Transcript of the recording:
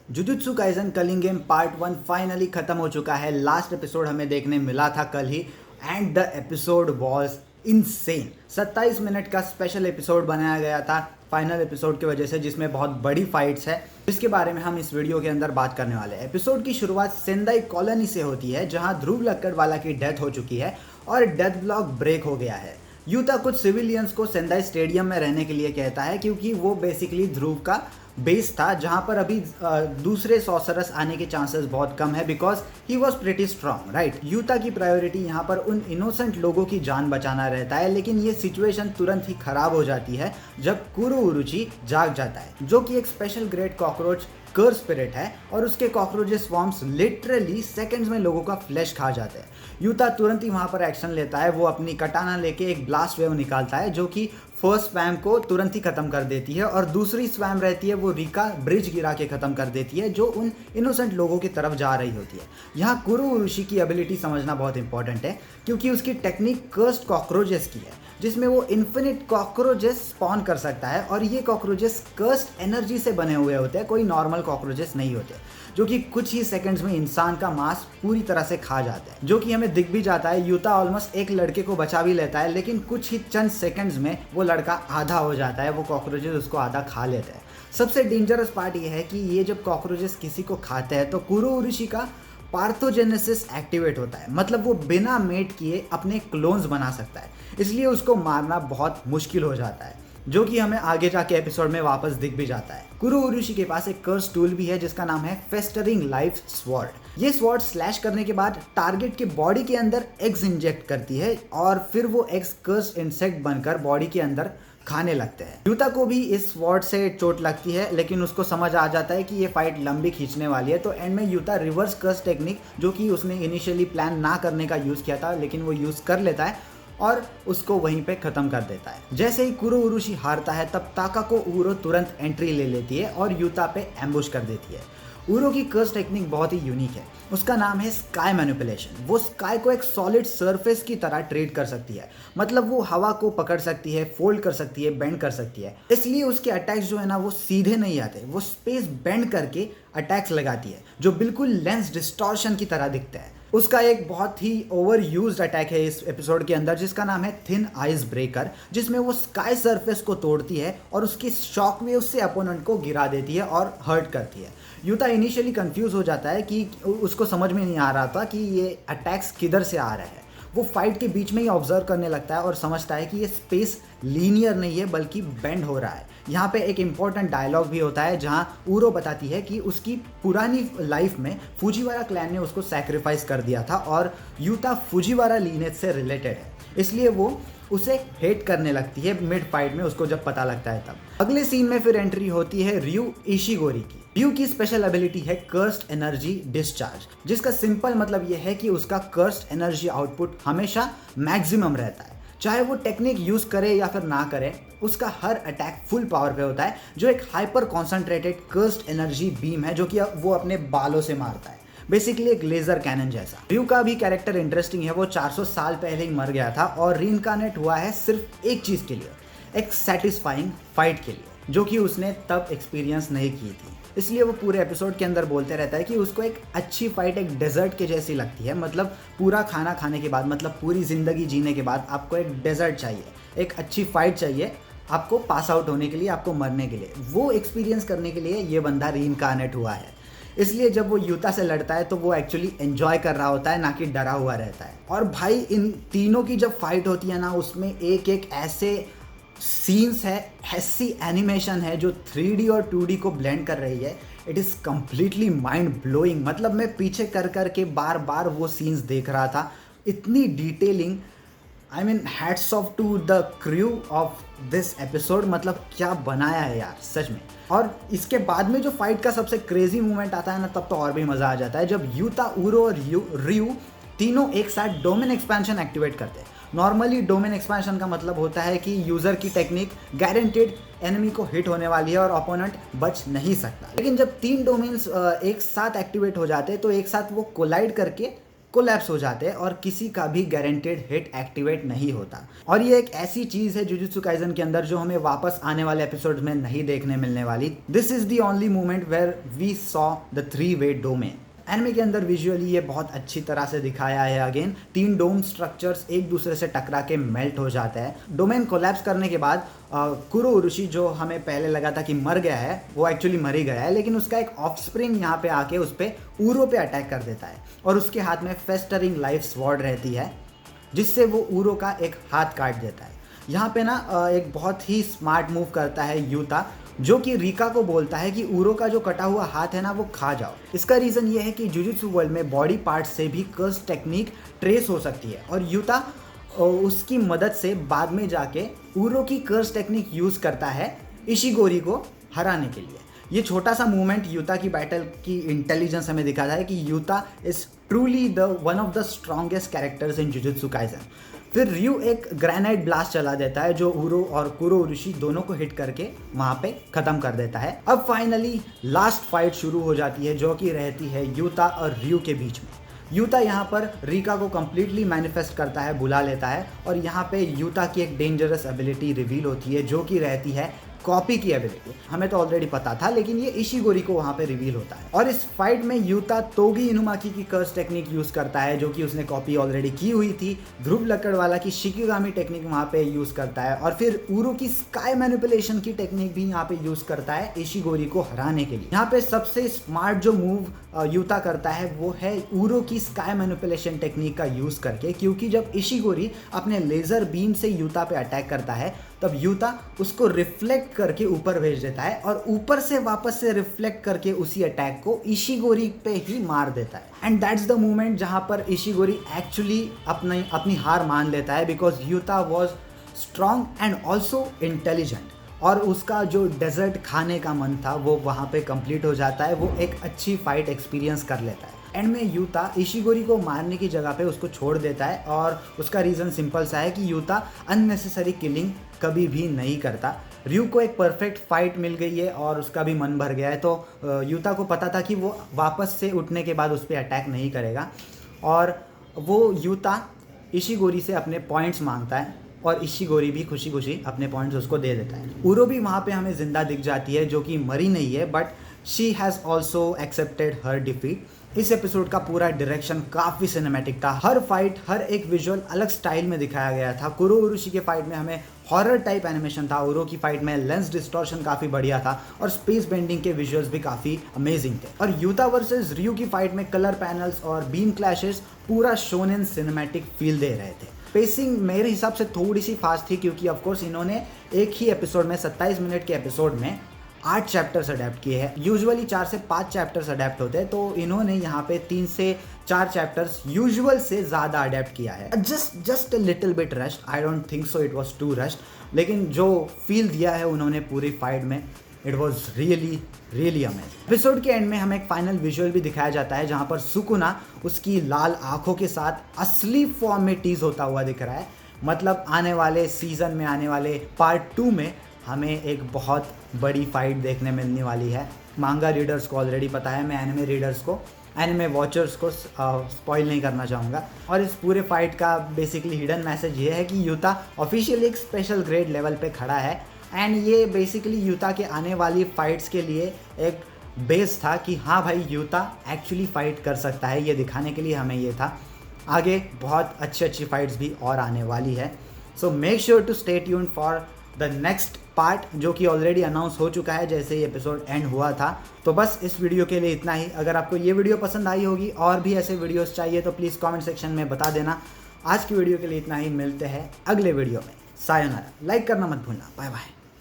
Jujutsu Kaisen culling game part 1 finally खत्म हो चुका है। लास्ट एपिसोड हमें देखने मिला था कल ही and the episode was insane. 27 minute का स्पेशल एपिसोड बनाया गया था फाइनल एपिसोड की वजह से, जिसमें बहुत बड़ी फाइट्स है, जिसके बारे में हम इस वीडियो के अंदर बात करने वाले हैं। एपिसोड की शुरुआत सेंदाई कॉलोनी से होती है, जहां ध्रुव लक्कड़वाला की डेथ हो चुकी है और डेथ ब्लॉक ब्रेक हो गया है। यूता कुछ सिविलियंस को सेंदाई स्टेडियम में रहने के लिए कहता है, क्योंकि वो बेसिकली ध्रुव का बेस था, जहां पर अभी दूसरे सॉर्सरस आने के चांसेस बहुत कम है, because he was pretty strong, right. Utah की प्रायोरिटी यहाँ पर उन इनोसेंट लोगों की जान बचाना रहता है, लेकिन ये सिचुएशन तुरंत ही खराब हो जाती है जब कुरो उरुची जाग जाता है, जो कि एक स्पेशल ग्रेड कॉकरोच कर्स स्पिरिट है, और उसके कॉकरोचेस स्वॉर्म्स लिटरली सेकंड्स में लोगों का फ्लैश खा जाते हैं। यूता तुरंत ही वहां पर एक्शन लेता है। वो अपनी कटाना लेके एक ब्लास्ट वेव निकालता है, जो कि फर्स्ट स्वैम को तुरंत ही खत्म कर देती है, और दूसरी स्वैम रहती है वो रिका ब्रिज गिरा के खत्म कर देती है, जो उन इनोसेंट लोगों की तरफ जा रही होती है। यहाँ कुरो उरुशी की एबिलिटी समझना बहुत इंपॉर्टेंट है, क्योंकि उसकी टेक्निक कर्स्ड कॉकरोचेस की है, जिसमें वो इन्फिनिट कॉकरोचेस स्पॉन कर सकता है, और ये कॉकरोचेस कर्स्ड एनर्जी से बने हुए होते हैं, कोई नॉर्मल कॉकरोचेस नहीं होते, जो कि कुछ ही सेकंड्स में इंसान का मांस पूरी तरह से खा जाते हैं, जो कि हमें दिख भी जाता है। यूता ऑलमोस्ट एक लड़के को बचा भी लेता है, लेकिन कुछ ही चंद सेकंड्स में वो लड़का आधा हो जाता है, वो कॉकरोचेस उसको आधा खा लेते हैं। सबसे डेंजरस पार्ट ये है कि ये जब कॉकरोचेस किसी को खाते हैं तो कुरो उरुशी का पार्थोजेनेसिस एक्टिवेट होता है, मतलब वो बिना मेट किए अपने क्लोन्स बना सकता है, इसलिए उसको मारना बहुत मुश्किल हो जाता है, जो कि हमें आगे जाके एपिसोड में वापस दिख भी जाता है। कुरो उरुशी के पास एक कर्स टूल भी है, जिसका नाम है फेस्टरिंग लाइफ स्वॉर्ड। ये स्वॉर्ड स्लैश करने के बाद टारगेट के बॉडी के अंदर एग्स इंजेक्ट करती है, और फिर वो एग्स कर्स इंसेक्ट बनकर बॉडी के अंदर खाने लगते हैं। यूता को भी इस स्वॉर्ड से चोट लगती है, लेकिन उसको समझ आ जाता है कि ये फाइट लंबी खींचने वाली है, तो एंड में यूता रिवर्स कर्स टेक्निक, जो कि उसने इनिशियली प्लान ना करने का यूज़ किया था, लेकिन वो यूज़ कर लेता है और उसको वहीं पे खत्म कर देता है। जैसे ही कुरो उरुशी हारता है, तब ताकाको उरो तुरंत एंट्री ले लेती है और यूता पे एम्बुश कर देती है। उरो की कर्स टेक्निक बहुत ही यूनिक है, उसका नाम है स्काई मैनिपुलेशन। वो स्काई को एक सॉलिड सरफेस की तरह ट्रीट कर सकती है, मतलब वो हवा को पकड़ सकती है, फोल्ड कर सकती है, बेंड कर सकती है, इसलिए उसके अटैक्स जो है ना वो सीधे नहीं आते, वो स्पेस बेंड करके अटैक्स लगाती है, जो बिल्कुल लेंस डिस्टॉर्शन की तरह दिखते हैं। उसका एक बहुत ही ओवर यूज्ड अटैक है इस एपिसोड के अंदर, जिसका नाम है थिन आइस ब्रेकर, जिसमें वो स्काई सरफेस को तोड़ती है और उसकी शॉक वेव से अपोनेंट को गिरा देती है और हर्ट करती है। यूता इनिशियली कंफ्यूज हो जाता है कि उसको समझ में नहीं आ रहा था कि ये अटैक्स किधर से आ रहे हैं। वो फाइट के बीच में ही ऑब्जर्व करने लगता है और समझता है कि ये स्पेस लीनियर नहीं है, बल्कि बेंड हो रहा है। यहाँ पे एक इम्पॉर्टेंट डायलॉग भी होता है, जहाँ उरो बताती है कि उसकी पुरानी लाइफ में फुजीवारा क्लैन ने उसको सैक्रिफाइस कर दिया था, और यूता फुजीवारा लीनेज से रिलेटेड है, इसलिए वो उसे हेट करने लगती है मिड फाइट में, उसको जब पता लगता है तब। अगले सीन में फिर एंट्री होती है रयू इशिगोरी की। रयू की स्पेशल एबिलिटी है कर्स्ड एनर्जी डिस्चार्ज, जिसका सिंपल मतलब यह है कि उसका कर्स्ड एनर्जी आउटपुट हमेशा मैक्सिमम रहता है, चाहे वो टेक्निक यूज करे या फिर ना करे। उसका हर अटैक फुल पावर पे होता है, जो एक hyper concentrated cursed energy beam है, जो कि वो अपने बालों से मारता है, बेसिकली एक लेजर कैनन जैसा। रयू का भी कैरेक्टर इंटरेस्टिंग है। वो 400 साल पहले ही मर गया था और रीइंकार्नेट हुआ है सिर्फ एक चीज के लिए, एक सेटिस्फाइंग फाइट के लिए, जो कि उसने तब एक्सपीरियंस नहीं की थी। इसलिए वो पूरे एपिसोड के अंदर बोलते रहता है कि उसको एक अच्छी फाइट एक डेजर्ट के जैसी लगती है, मतलब पूरा खाना खाने के बाद, मतलब पूरी जिंदगी जीने के बाद आपको एक डेजर्ट चाहिए, एक अच्छी फाइट चाहिए आपको पास आउट होने के लिए, आपको मरने के लिए। वो एक्सपीरियंस करने के लिए ये बंदा रीइंकार्नेट हुआ है। इसलिए जब वो यूता से लड़ता है तो वो एक्चुअली एंजॉय कर रहा होता है, ना कि डरा हुआ रहता है। और भाई इन तीनों की जब फाइट होती है ना, उसमें एक एक ऐसे सीन्स है, ऐसी एनिमेशन है जो 3D और 2D को ब्लेंड कर रही है। It is completely mind blowing, मतलब मैं पीछे कर कर के बार बार वो सीन्स देख रहा था, इतनी detailing. I mean hats off to the crew of this episode, मतलब क्या बनाया है यार सच में। और इसके बाद में जो फाइट का सबसे क्रेजी मोमेंट आता है ना, तब तो और भी मज़ा आ जाता है, जब यूता, उरो और रयू तीनों एक साथ डोमेन एक्सपेंशन एक्टिवेट करते हैं। नॉर्मली डोमेन एक्सपेंशन का मतलब होता है कि यूज़र की टेक्निक गारंटेड एनिमी को हिट होने वाली है और अपोनेंट बच नहीं सकता, लेकिन जब 3 डोमेन्स एक साथ एक्टिवेट हो जाते हैं तो एक साथ वो कोलाइड करके कोलैप्स हो जाते हैं और किसी का भी गारंटेड हिट एक्टिवेट नहीं होता। और ये एक ऐसी चीज़ है जुजुत्सु काइसन के अंदर जो हमें वापस आने वाले एपिसोड्स में नहीं देखने मिलने वाली। This is the only moment where we saw the 3-वे डोमेन। एनिमे के अंदर विजुअली ये बहुत अच्छी तरह से दिखाया है। अगेन 3 डोम स्ट्रक्चर्स एक दूसरे से टकरा के मेल्ट हो जाते हैं। डोमेन कोलैप्स करने के बाद कुरो उरुशी जो हमें पहले लगा था कि मर गया है, वो एक्चुअली मर ही गया है, लेकिन उसका एक ऑफस्प्रिंग यहाँ पे आके उस पर ऊरो पे अटैक कर देता है और उसके हाथ में फेस्टरिंग लाइफ स्वॉर्ड रहती है जिससे वो ऊरो का एक हाथ काट देता है। यहाँ पे ना एक बहुत ही स्मार्ट मूव करता है यूता, जो कि रिका को बोलता है कि ऊरो का जो कटा हुआ हाथ है ना वो खा जाओ। इसका रीज़न ये है कि जुजुत्सु वर्ल्ड में बॉडी पार्ट्स से भी कर्स टेक्निक ट्रेस हो सकती है और यूता उसकी मदद से बाद में जाके ऊरो की कर्स टेक्निक यूज़ करता है इशिगोरी को हराने के लिए। ये छोटा सा मूवमेंट यूता की बैटल की इंटेलिजेंस हमें दिखाता है कि Utah is truly one of the strongest characters in jujutsu Kaisen. फिर रयू एक ग्रेनाइट ब्लास्ट चला देता है जो ऊरो और कुरो उरुशी दोनों को हिट करके वहाँ पे ख़त्म कर देता है। अब फाइनली लास्ट फाइट शुरू हो जाती है जो कि रहती है यूता और रयू के बीच में। यूता यहाँ पर रिका को कम्प्लीटली मैनिफेस्ट करता है, बुला लेता है और यहाँ पे यूता की एक डेंजरस एबिलिटी रिवील होती है जो कि रहती है कॉपी की एबिलिटी। हमें तो ऑलरेडी पता था लेकिन ये इशिगोरी को वहाँ पे रिवील होता है और इस फाइट में यूता तोगी इनुमाकी की कर्स टेक्निक यूज़ करता है जो कि उसने कॉपी ऑलरेडी की हुई थी। ध्रुव लकड़वाला की शिकिगामी टेक्निक वहाँ पे यूज़ करता है और फिर ऊरो की स्काई मैनिपुलेशन की टेक्निक भी यहाँ पे यूज़ करता है इशिगोरी को हराने के लिए। यहाँ पे सबसे स्मार्ट जो मूव यूता करता है वो है ऊरो की स्काई मैनिपुलेशन टेक्निक का यूज़ करके, क्योंकि जब इशिगोरी अपने लेज़र बीम से यूता पे अटैक करता है तब यूता उसको रिफ्लेक्ट करके ऊपर भेज देता है और ऊपर से वापस से रिफ्लेक्ट करके उसी अटैक को इशिगोरी पे ही मार देता है। एंड दैट्स द मोमेंट जहाँ पर इशिगोरी एक्चुअली अपनी हार मान लेता है because Utah was strong and also intelligent और उसका जो डेजर्ट खाने का मन था वो वहाँ पे कंप्लीट हो जाता है। वो एक अच्छी फाइट एक्सपीरियंस कर लेता है। एंड में यूता इशिगोरी को मारने की जगह पे उसको छोड़ देता है और उसका रीज़न सिंपल सा है कि यूता अननेसेसरी किलिंग कभी भी नहीं करता। रयू को एक परफेक्ट फाइट मिल गई है और उसका भी मन भर गया है, तो यूता को पता था कि वो वापस से उठने के बाद उस पर अटैक नहीं करेगा और वो यूता इशिगोरी से अपने पॉइंट्स मांगता है और इशिगोरी भी खुशी खुशी अपने पॉइंट्स उसको दे देता है। ऊरो भी वहाँ पे हमें जिंदा दिख जाती है जो कि मरी नहीं है, but she has also accepted her defeat. इस एपिसोड का पूरा डायरेक्शन काफ़ी सिनेमैटिक था। हर फाइट, हर एक विजुअल अलग स्टाइल में दिखाया गया था। कुरो उरुशी के फाइट में हमें हॉरर टाइप एनिमेशन था, ऊरो की फाइट में लेंस डिस्टॉर्शन काफ़ी बढ़िया था और स्पेस बेंडिंग के विजुअल्स भी काफ़ी अमेजिंग थे। और यूता वर्सेस रयू की फाइट में कलर पैनल्स और बीम क्लैशेस पूरा शोनेन सिनेमैटिक फील दे रहे थे। पेसिंग मेरे हिसाब से थोड़ी सी फास्ट थी क्योंकि ऑफकोर्स इन्होंने एक ही एपिसोड में 27 मिनट के एपिसोड में 8 चैप्टर्स अडेप्ट किए हैं। यूजुअली 4 से 5 चैप्टर्स अडेप्ट होते हैं, तो इन्होंने यहाँ पे 3 से 4 चैप्टर्स यूजुअल से ज़्यादा अडेप्ट किया है। Just a little bit rushed, I don't think so it was too rushed, लेकिन जो फील दिया है उन्होंने पूरी फाइट में, it was really amazing. Episode के एंड में हमें एक फाइनल विजुअल भी दिखाया जाता है जहाँ पर सुकुना उसकी लाल आंखों के साथ असली फॉर्म में टीज होता हुआ दिख रहा है। मतलब आने वाले सीजन में, आने वाले पार्ट 2 में हमें एक बहुत बड़ी फाइट देखने मिलने वाली है। मांगा रीडर्स को ऑलरेडी पता है, मैं एनिमे रीडर्स को, एनिमे वॉचर्स को स्पॉइल नहीं करना चाहूँगा। और इस पूरे फाइट का बेसिकली हिडन मैसेज ये है कि यूता ऑफिशियली एक स्पेशल ग्रेड लेवल पे खड़ा है एंड ये बेसिकली यूता के आने वाली फाइट्स के लिए एक बेस था कि हाँ भाई यूता एक्चुअली फाइट कर सकता है, ये दिखाने के लिए हमें ये था। आगे बहुत अच्छी फाइट्स भी और आने वाली है, so make sure to stay tuned for the next part जो कि ऑलरेडी अनाउंस हो चुका है जैसे ही एपिसोड एंड हुआ था। तो बस इस वीडियो के लिए इतना ही। अगर आपको ये वीडियो पसंद आई होगी और भी ऐसे वीडियोस चाहिए तो प्लीज़ कमेंट सेक्शन में बता देना। आज की वीडियो के लिए इतना ही, मिलते हैं अगले वीडियो में। सायोनारा। लाइक करना मत भूलना। Bye bye.